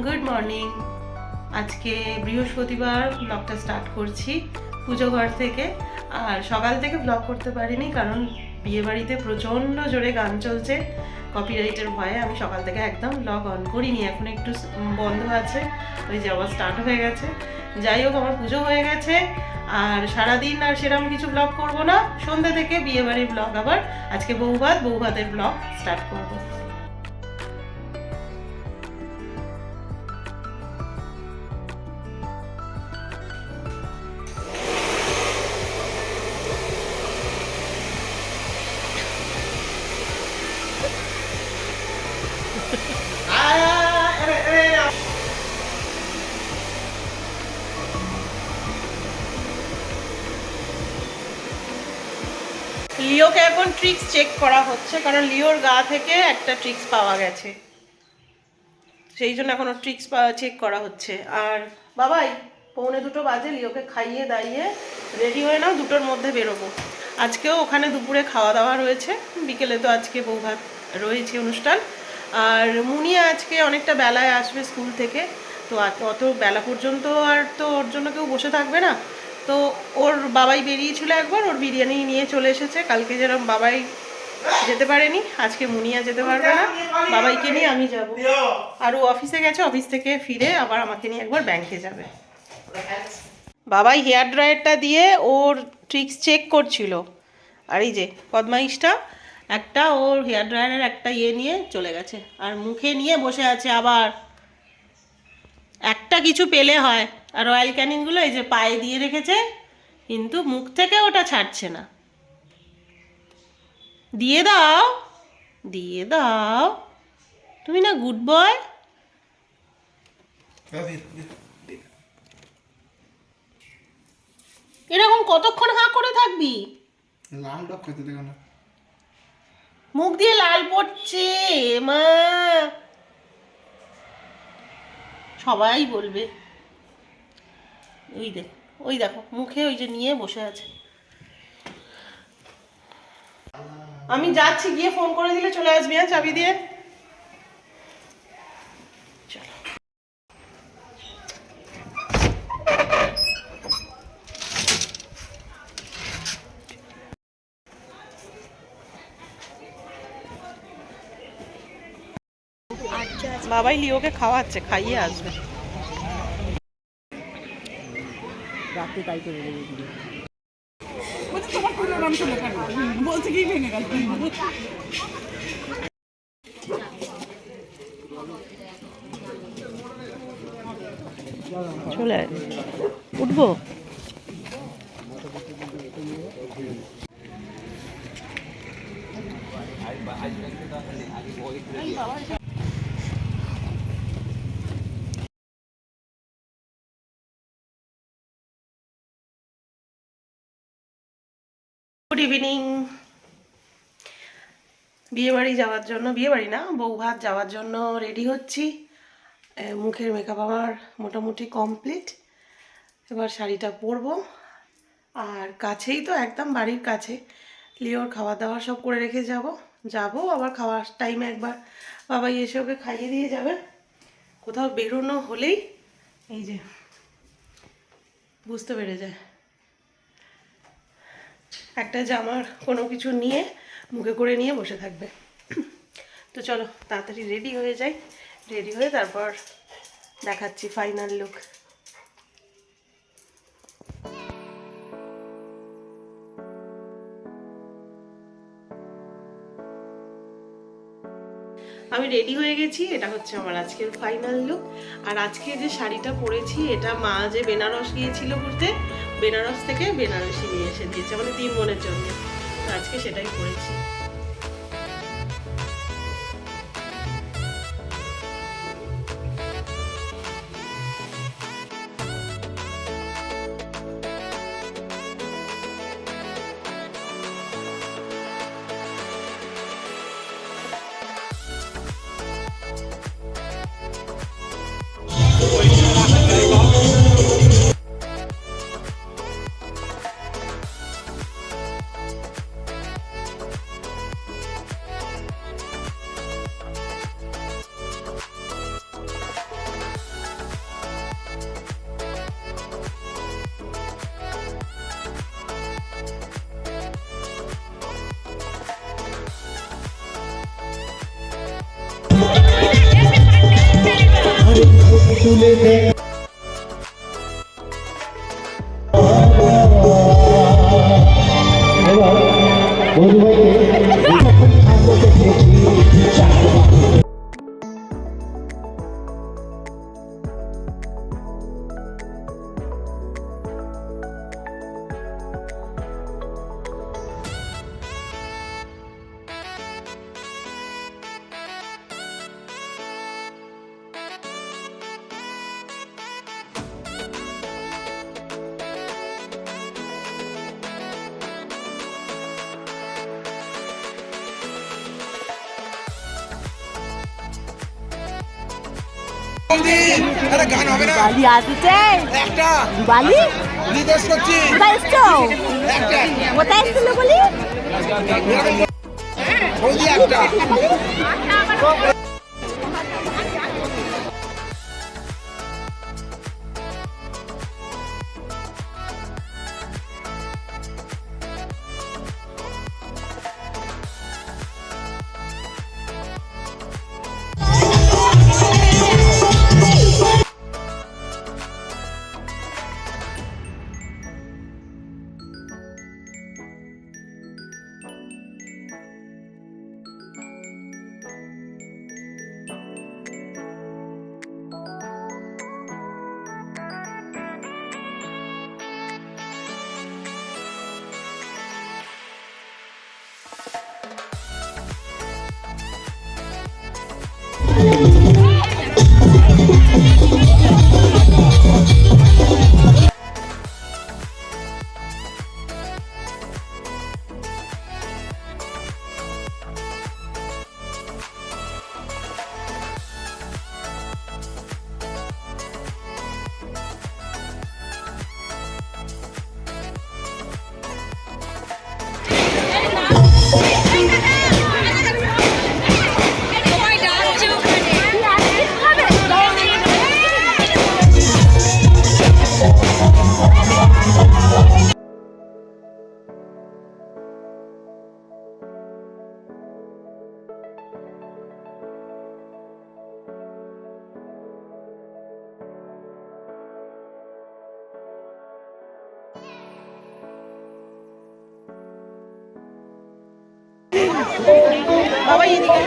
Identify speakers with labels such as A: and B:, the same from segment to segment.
A: Good morning. আজকে বৃহস্পতিবার ব্লগটা স্টার্ট করছি পুজো ঘর থেকে। আর সকাল থেকে ব্লগ করতে পারিনি কারণ বিয়েবাড়িতে প্রচণ্ড জোরে গান চলছে, কপিরাইটের ভয়ে আমি সকাল থেকে একদম ব্লগ অন করিনি। এখন একটু বন্ধ আছে, ওই যে আবার স্টার্ট হয়ে গেছে। যাই হোক, আমার পুজো হয়ে গেছে আর সারাদিন আর সেরকম কিছু ব্লগ করব না। সন্ধ্যা থেকে বিয়েবাড়ির ব্লগ, আবার আজকে বৌভাতের ব্লগ স্টার্ট করবো। লিওকে এখন ট্রিক্স চেক করা হচ্ছে কারণ লিওর গা থেকে একটা ট্রিক্স পাওয়া গেছে, সেই জন্য এখন ওর ট্রিক্স চেক করা হচ্ছে। আর বাবাই 1:45 বাজে, লিওকে খাইয়ে দাইয়ে রেডি হয়ে নাও, 2টোর মধ্যে বেরোবো। আজকেও ওখানে দুপুরে খাওয়া দাওয়া রয়েছে, বিকেলে তো আজকে বৌভাত রয়েছে অনুষ্ঠান। আর মুনিয়া আজকে অনেকটা বেলায় আসবে স্কুল থেকে, তো অত বেলা পর্যন্ত আর তো ওর জন্য কেউ বসে থাকবে না। তো ওর বাবাই বেরিয়েছিল একবার, ওর বিরিয়ানি নিয়ে চলে এসেছে। কালকে যেরকম বাবাই যেতে পারেনি, আজকে মুনিয়া যেতে পারবে না, বাবাইকে নিয়ে আমি যাব। আর ও অফিসে গেছে, অফিস থেকে ফিরে আবার আমাকে নিয়ে একবার ব্যাংকে যাবে। বাবাই হেয়ার ড্রায়ারটা দিয়ে ওর ট্রিক্স চেক করছিল। আর এই যে বদমাইশটা একটা ওর হেয়ার ড্রায়ারের একটা নিয়ে চলে গেছে আর মুখে নিয়ে বসে আছে। আবার একটা কিছু পেলে হয়। আর রয়্যাল ক্যানিনগুলো এই যে পায়ে দিয়ে রেখেছে, কিন্তু মুখ থেকে ওটা ছাড়ছে না। দিয়ে দাও, দিয়ে দাও, তুমি না গুড বয়। এরকম কতক্ষণ হাঁ করে থাকবি?
B: লাল টক খেতে দেখো না,
A: মুখ দিয়ে লাল পড়ছে মা, সবাই বলবে। ওই দেখো মুখে ওই যে নিয়ে বসে আছে। আমি যাচ্ছি, গিয়ে ফোন করে দিলে চলে আসবি। হ্যাঁ, চাবি দিয়ে। চলো। বাবাই লিওকে খাওয়াচ্ছে, খাইয়ে আসবে।
C: রাতে তাই করে তোমার কোনো নাম শুনে বলছে কি ভেঙে গেল।
A: চলে উঠবো। Good evening. বিয়েবাড়ি যাওয়ার জন্য, বিয়েবাড়ি না, বৌভাত যাওয়ার জন্য রেডি হচ্ছি। মুখের মেকআপ আমার মোটামুটি কমপ্লিট। এবার শাড়িটা পরবো। আর কাছেই তো, একদম বাড়ির কাছে। লিওর খাওয়া দাওয়া সব করে রেখে যাবো আবার খাওয়ার টাইমে একবার বাবাই এসে ওকে খাইয়ে দিয়ে যাবে। কোথাও বেরোনো হলেই এই যে বুঝতে পেরে যায়, একটা জামার কোনো কিছু নিয়ে মুখে করে নিয়ে বসে থাকবে। তো চলো তাড়াতাড়ি রেডি হয়ে যাই, রেডি হয়ে তারপর দেখাচ্ছি ফাইনাল লুক। আমি রেডি হয়ে গেছি, এটা হচ্ছে আমার আজকের ফাইনাল লুক। আর আজকে যে শাড়িটা পরেছি, এটা মা যে বেনারস গিয়েছিল ঘুরতে, বেনারস থেকে বেনারসি নিয়ে এসে দিয়েছে, মানে 3 বোনের জন্য। আজকে সেটাই পরেছি।
D: তুলে দেখ এবার বধু ভাইকে
B: গান হবে না
C: বালি আসছে
B: একটা
C: বালি
B: নির্দেশ করছি
C: কোথায় এসছো
B: একটা
C: কোথায় এসছিল বলি
B: বলছি একটা
A: বাবা এদিকে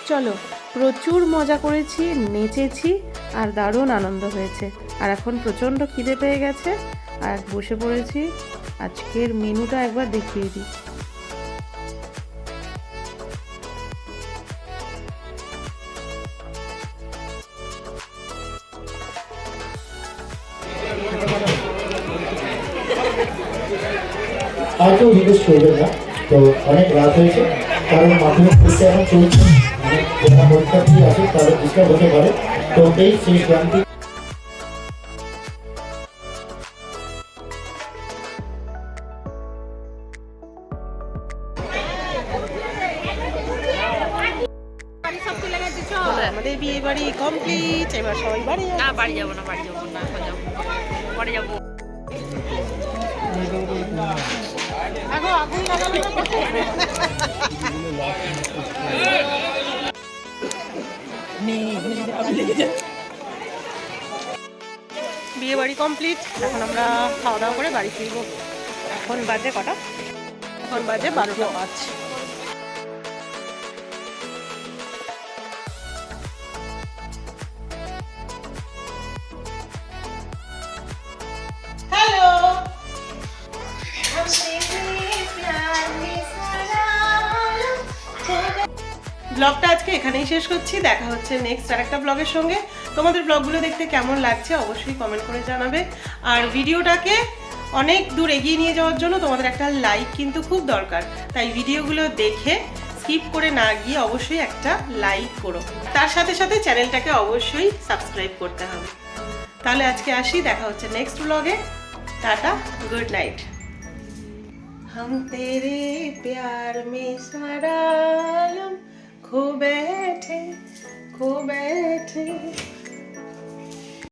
A: চলো, প্রচুর মজা করেছি, নেচেছি আর দারুণ আনন্দ হয়েছে। আর এখন প্রচণ্ড খিদে পেয়ে গেছে আর বসে পড়েছি। আজকের মেনুটা একবার দেখিয়ে দিই।
D: আর কেউ রিকোয়েস্ট করবেন না, তো অনেক রাত হয়েছে, কারণ মাধ্যমিক পরীক্ষা এখন চলছে, যারা পরীক্ষার্থী আছে তাদের ডিস্টার্ব হতে পারে, তো এই শেষ গানটি
A: আমাদের বিয়ে বাড়ি কমপ্লিট, এবার সবাই বাড়ি যাবো।
C: না বাড়ি যাবো না, বাড়ি যাবো না, এখন যাবো পরে যাবো।
A: এখন আগুন লাগানো বিয়ে বাড়ি কমপ্লিট। এখন আমরা খাওয়া দাওয়া করে বাড়ি ফিরবো। এখন বাজে কটা? এখন বাজে 12:05। হ্যালো, ব্লগটা আজকে এখানেই শেষ করছি। দেখা হচ্ছে নেক্সট আরেকটা ব্লগের সঙ্গে। তোমাদের ব্লগগুলো দেখতে কেমন লাগছে অবশ্যই কমেন্ট করে জানাবে। আর ভিডিওটাকে অনেক দূর এগিয়ে নিয়ে যাওয়ার জন্য তোমাদের একটা লাইক কিন্তু খুব দরকার। তাই ভিডিওগুলো দেখে স্কিপ করে না গিয়ে অবশ্যই একটা লাইক করো। তার সাথে সাথে চ্যানেলটাকে অবশ্যই সাবস্ক্রাইব করতে হবে। তাহলে আজকে আসি, দেখা হচ্ছে নেক্সট ব্লগে। Tata, good night. हम तेरे प्यार में सारा आलम खो बैठे